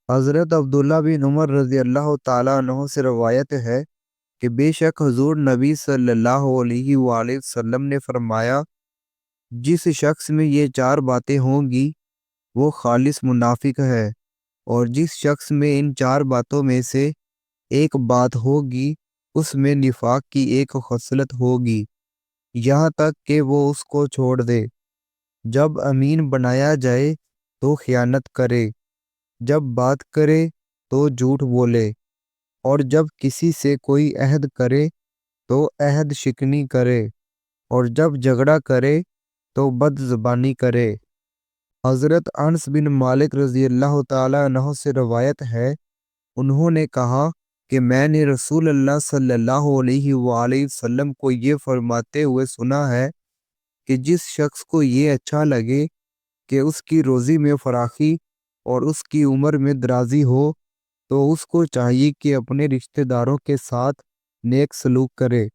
حضرت عبداللہ بن عمر رضی اللہ تعالیٰ عنہ سے روایت ہے کہ بے شک حضور نبی صلی اللہ علیہ وآلہ وسلم نے فرمایا، جس شخص میں یہ چار باتیں ہوں گی وہ خالص منافق ہے، اور جس شخص میں ان چار باتوں میں سے ایک بات ہوگی اس میں نفاق کی ایک خصلت ہوگی، یہاں تک کہ وہ اس کو چھوڑ دے۔ جب امین بنایا جائے تو خیانت کرے، جب بات کرے تو جھوٹ بولے، اور جب کسی سے کوئی عہد کرے تو عہد شکنی کرے، اور جب جھگڑا کرے تو بد زبانی کرے۔ حضرت انس بن مالک رضی اللہ تعالیٰ عنہ سے روایت ہے، انہوں نے کہا کہ میں نے رسول اللہ صلی اللہ علیہ وآلہ وسلم کو یہ فرماتے ہوئے سنا ہے کہ جس شخص کو یہ اچھا لگے کہ اس کی روزی میں فراخی اور اس کی عمر میں درازی ہو تو اس کو چاہیے کہ اپنے رشتہ داروں کے ساتھ نیک سلوک کرے،